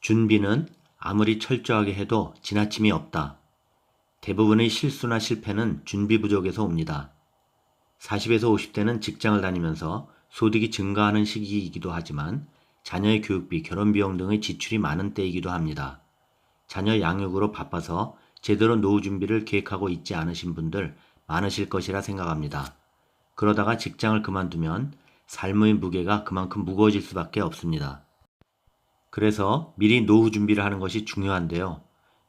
준비는 아무리 철저하게 해도 지나침이 없다. 대부분의 실수나 실패는 준비 부족에서 옵니다. 40에서 50대는 직장을 다니면서 소득이 증가하는 시기이기도 하지만 자녀의 교육비, 결혼비용 등의 지출이 많은 때이기도 합니다. 자녀 양육으로 바빠서 제대로 노후 준비를 계획하고 있지 않으신 분들 많으실 것이라 생각합니다. 그러다가 직장을 그만두면 삶의 무게가 그만큼 무거워질 수밖에 없습니다. 그래서 미리 노후 준비를 하는 것이 중요한데요.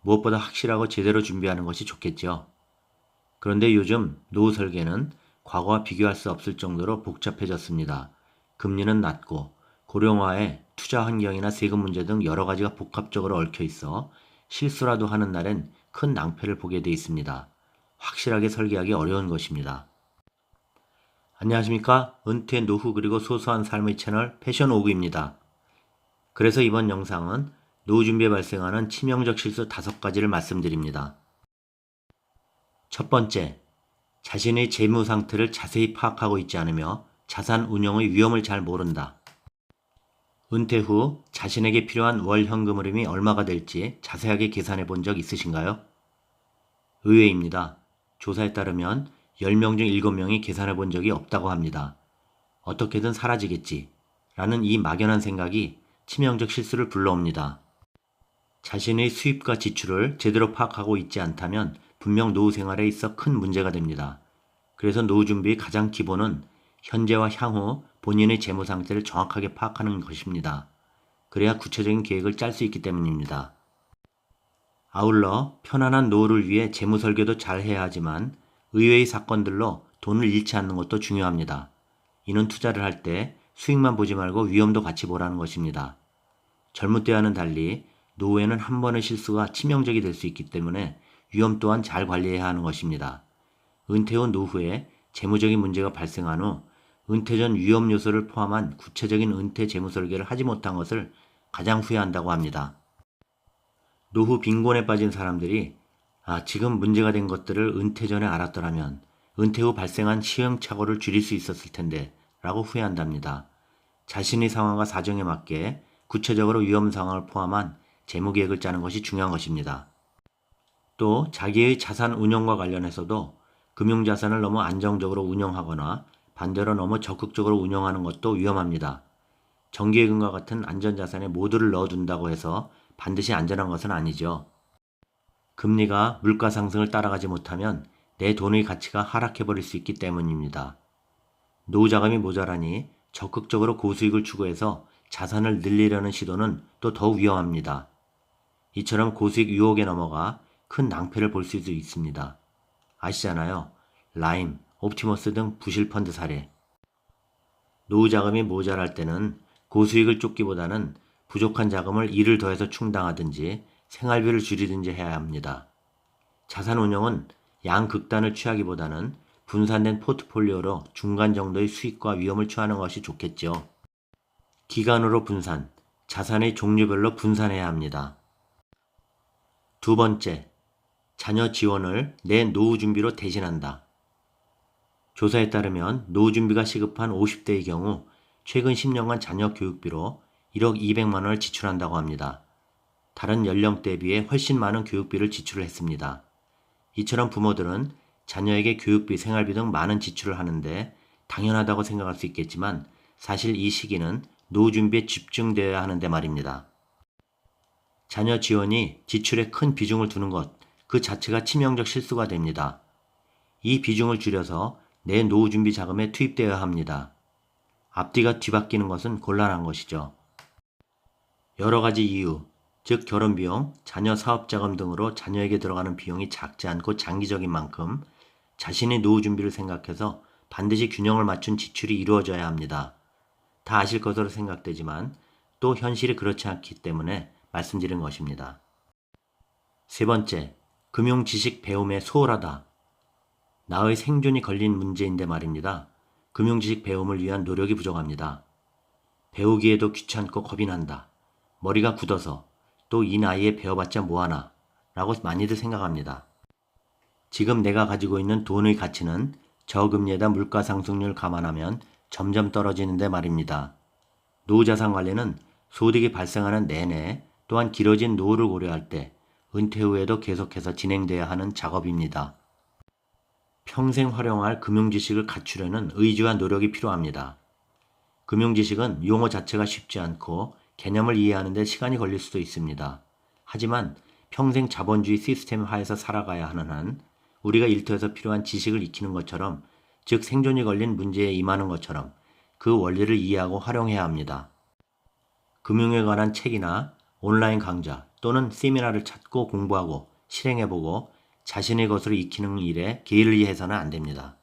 무엇보다 확실하고 제대로 준비하는 것이 좋겠죠. 그런데 요즘 노후 설계는 과거와 비교할 수 없을 정도로 복잡해졌습니다. 금리는 낮고 고령화에 투자 환경이나 세금 문제 등 여러 가지가 복합적으로 얽혀 있어 실수라도 하는 날엔 큰 낭패를 보게 돼 있습니다. 확실하게 설계하기 어려운 것입니다. 안녕하십니까? 은퇴, 노후 그리고 소소한 삶의 채널 패션 오구입니다. 그래서 이번 영상은 노후 준비에 발생하는 치명적 실수 5가지를 말씀드립니다. 첫 번째, 자신의 재무 상태를 자세히 파악하고 있지 않으며 자산 운용의 위험을 잘 모른다. 은퇴 후 자신에게 필요한 월 현금 흐름이 얼마가 될지 자세하게 계산해 본 적 있으신가요? 의외입니다. 조사에 따르면 10명 중 7명이 계산해 본 적이 없다고 합니다. 어떻게든 사라지겠지 라는 이 막연한 생각이 치명적 실수를 불러옵니다. 자신의 수입과 지출을 제대로 파악하고 있지 않다면 분명 노후 생활에 있어 큰 문제가 됩니다. 그래서 노후 준비의 가장 기본은 현재와 향후 본인의 재무 상태를 정확하게 파악하는 것입니다. 그래야 구체적인 계획을 짤 수 있기 때문입니다. 아울러 편안한 노후를 위해 재무 설계도 잘 해야 하지만 의외의 사건들로 돈을 잃지 않는 것도 중요합니다. 이는 투자를 할 때 수익만 보지 말고 위험도 같이 보라는 것입니다. 젊을 때와는 달리 노후에는 한 번의 실수가 치명적이 될 수 있기 때문에 위험 또한 잘 관리해야 하는 것입니다. 은퇴 후 노후에 재무적인 문제가 발생한 후 은퇴 전 위험 요소를 포함한 구체적인 은퇴 재무 설계를 하지 못한 것을 가장 후회한다고 합니다. 노후 빈곤에 빠진 사람들이 지금 문제가 된 것들을 은퇴 전에 알았더라면 은퇴 후 발생한 시행착오를 줄일 수 있었을 텐데 라고 후회한답니다. 자신의 상황과 사정에 맞게 구체적으로 위험 상황을 포함한 재무 계획을 짜는 것이 중요한 것입니다. 또 자기의 자산 운용과 관련해서도 금융자산을 너무 안정적으로 운영하거나 반대로 너무 적극적으로 운영하는 것도 위험합니다. 정기예금과 같은 안전자산에 모두를 넣어둔다고 해서 반드시 안전한 것은 아니죠. 금리가 물가 상승을 따라가지 못하면 내 돈의 가치가 하락해버릴 수 있기 때문입니다. 노후 자금이 모자라니 적극적으로 고수익을 추구해서 자산을 늘리려는 시도는 또 더욱 위험합니다. 이처럼 고수익 유혹에 넘어가 큰 낭패를 볼 수도 있습니다. 아시잖아요. 라임, 옵티머스 등 부실 펀드 사례. 노후 자금이 모자랄 때는 고수익을 쫓기보다는 부족한 자금을 일을 더해서 충당하든지 생활비를 줄이든지 해야 합니다. 자산 운용은 양극단을 취하기보다는 분산된 포트폴리오로 중간 정도의 수익과 위험을 취하는 것이 좋겠죠. 기간으로 분산, 자산의 종류별로 분산해야 합니다. 두 번째, 자녀 지원을 내 노후 준비로 대신한다. 조사에 따르면 노후 준비가 시급한 50대의 경우 최근 10년간 자녀 교육비로 1억 200만 원을 지출한다고 합니다. 다른 연령대에 비해 훨씬 많은 교육비를 지출했습니다. 이처럼 부모들은 자녀에게 교육비, 생활비 등 많은 지출을 하는데 당연하다고 생각할 수 있겠지만 사실 이 시기는 노후 준비에 집중되어야 하는데 말입니다. 자녀 지원이 지출에 큰 비중을 두는 것, 그 자체가 치명적 실수가 됩니다. 이 비중을 줄여서 내 노후 준비 자금에 투입되어야 합니다. 앞뒤가 뒤바뀌는 것은 곤란한 것이죠. 여러 가지 이유, 즉 결혼비용, 자녀 사업자금 등으로 자녀에게 들어가는 비용이 작지 않고 장기적인 만큼 자신의 노후 준비를 생각해서 반드시 균형을 맞춘 지출이 이루어져야 합니다. 다 아실 것으로 생각되지만 또 현실이 그렇지 않기 때문에 말씀드린 것입니다. 세 번째, 금융 지식 배움에 소홀하다. 나의 생존이 걸린 문제인데 말입니다. 금융 지식 배움을 위한 노력이 부족합니다. 배우기에도 귀찮고 겁이 난다. 머리가 굳어서 또 이 나이에 배워봤자 뭐하나 라고 많이들 생각합니다. 지금 내가 가지고 있는 돈의 가치는 저금리에다 물가 상승률 감안하면 점점 떨어지는데 말입니다. 노후 자산 관리는 소득이 발생하는 내내 또한 길어진 노후를 고려할 때 은퇴 후에도 계속해서 진행돼야 하는 작업입니다. 평생 활용할 금융지식을 갖추려는 의지와 노력이 필요합니다. 금융지식은 용어 자체가 쉽지 않고 개념을 이해하는 데 시간이 걸릴 수도 있습니다. 하지만 평생 자본주의 시스템 하에서 살아가야 하는 한 우리가 일터에서 필요한 지식을 익히는 것처럼, 즉 생존이 걸린 문제에 임하는 것처럼 그 원리를 이해하고 활용해야 합니다. 금융에 관한 책이나 온라인 강좌 또는 세미나를 찾고 공부하고 실행해보고 자신의 것으로 익히는 일에 게을리해서는 안 됩니다.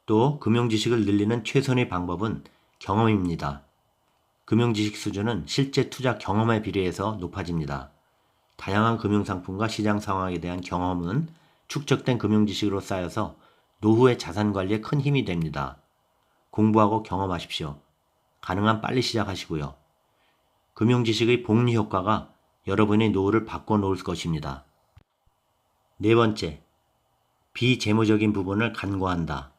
또 금융지식을 늘리는 최선의 방법은 경험입니다. 금융지식 수준은 실제 투자 경험에 비례해서 높아집니다. 다양한 금융상품과 시장 상황에 대한 경험은 축적된 금융지식으로 쌓여서 노후의 자산관리에 큰 힘이 됩니다. 공부하고 경험하십시오. 가능한 빨리 시작하시고요. 금융지식의 복리 효과가 여러분의 노후를 바꿔놓을 것입니다. 네 번째, 비재무적인 부분을 간과한다.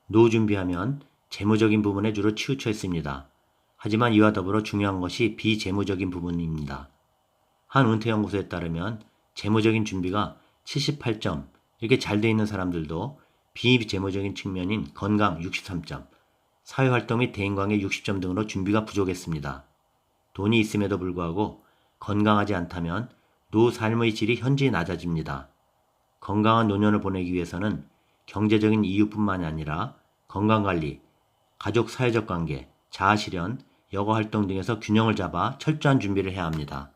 노후 준비하면 재무적인 부분에 주로 치우쳐 있습니다. 하지만 이와 더불어 중요한 것이 비재무적인 부분입니다. 한 은퇴연구소에 따르면 재무적인 준비가 78점, 이렇게 잘 돼 있는 사람들도 비재무적인 측면인 건강 63점, 사회활동 및 대인관계 60점 등으로 준비가 부족했습니다. 돈이 있음에도 불구하고 건강하지 않다면 노후 삶의 질이 현저히 낮아집니다. 건강한 노년을 보내기 위해서는 경제적인 이유뿐만이 아니라 건강관리, 가족 사회적 관계, 자아실현, 여가활동 등에서 균형을 잡아 철저한 준비를 해야 합니다.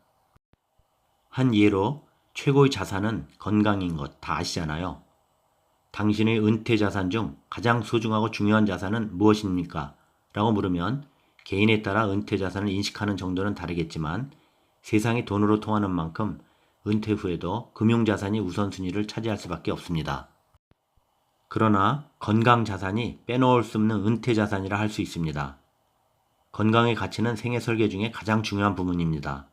한 예로 최고의 자산은 건강인 것 다 아시잖아요. 당신의 은퇴 자산 중 가장 소중하고 중요한 자산은 무엇입니까? 라고 물으면 개인에 따라 은퇴 자산을 인식하는 정도는 다르겠지만 세상이 돈으로 통하는 만큼 은퇴 후에도 금융자산이 우선순위를 차지할 수밖에 없습니다. 그러나 건강 자산이 빼놓을 수 없는 은퇴 자산이라 할 수 있습니다. 건강의 가치는 생애 설계 중에 가장 중요한 부분입니다.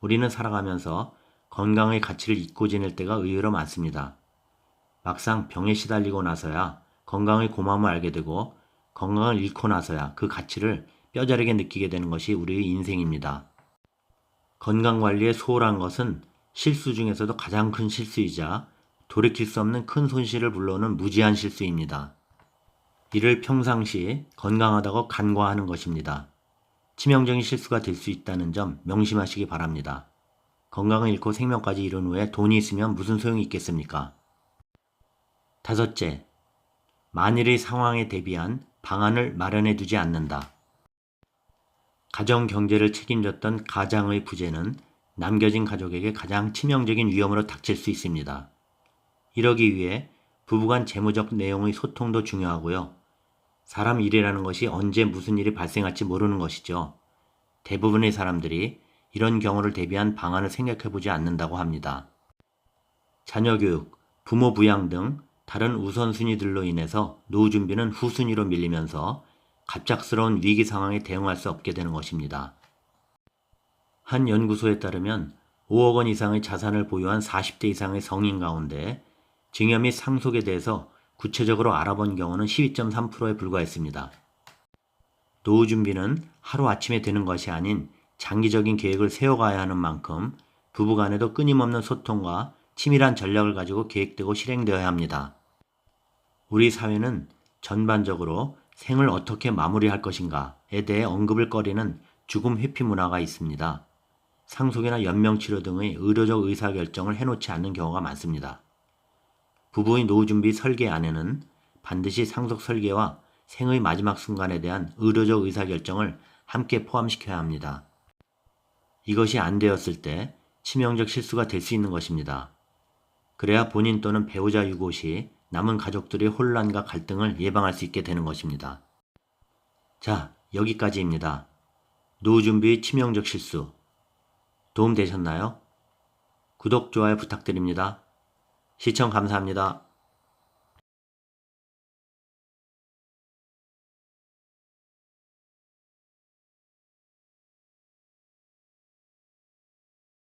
우리는 살아가면서 건강의 가치를 잊고 지낼 때가 의외로 많습니다. 막상 병에 시달리고 나서야 건강의 고마움을 알게 되고 건강을 잃고 나서야 그 가치를 뼈저리게 느끼게 되는 것이 우리의 인생입니다. 건강관리에 소홀한 것은 실수 중에서도 가장 큰 실수이자 돌이킬 수 없는 큰 손실을 불러오는 무지한 실수입니다. 이를 평상시 건강하다고 간과하는 것입니다. 치명적인 실수가 될 수 있다는 점 명심하시기 바랍니다. 건강을 잃고 생명까지 잃은 후에 돈이 있으면 무슨 소용이 있겠습니까? 다섯째, 만일의 상황에 대비한 방안을 마련해 두지 않는다. 가정 경제를 책임졌던 가장의 부재는 남겨진 가족에게 가장 치명적인 위험으로 닥칠 수 있습니다. 이러기 위해 부부간 재무적 내용의 소통도 중요하고요. 사람 일이라는 것이 언제 무슨 일이 발생할지 모르는 것이죠. 대부분의 사람들이 이런 경우를 대비한 방안을 생각해보지 않는다고 합니다. 자녀 교육, 부모 부양 등 다른 우선순위들로 인해서 노후 준비는 후순위로 밀리면서 갑작스러운 위기 상황에 대응할 수 없게 되는 것입니다. 한 연구소에 따르면 5억 원 이상의 자산을 보유한 40대 이상의 성인 가운데 증여 및 상속에 대해서 구체적으로 알아본 경우는 12.3%에 불과했습니다. 노후 준비는 하루아침에 되는 것이 아닌 장기적인 계획을 세워가야 하는 만큼 부부간에도 끊임없는 소통과 치밀한 전략을 가지고 계획되고 실행되어야 합니다. 우리 사회는 전반적으로 생을 어떻게 마무리할 것인가에 대해 언급을 꺼리는 죽음 회피 문화가 있습니다. 상속이나 연명치료 등의 의료적 의사결정을 해놓지 않는 경우가 많습니다. 부부의 노후 준비 설계 안에는 반드시 상속 설계와 생의 마지막 순간에 대한 의료적 의사결정을 함께 포함시켜야 합니다. 이것이 안 되었을 때 치명적 실수가 될 수 있는 것입니다. 그래야 본인 또는 배우자 유고 시 남은 가족들의 혼란과 갈등을 예방할 수 있게 되는 것입니다. 자, 여기까지입니다. 노후 준비의 치명적 실수. 도움 되셨나요? 구독, 좋아요 부탁드립니다. 시청 감사합니다.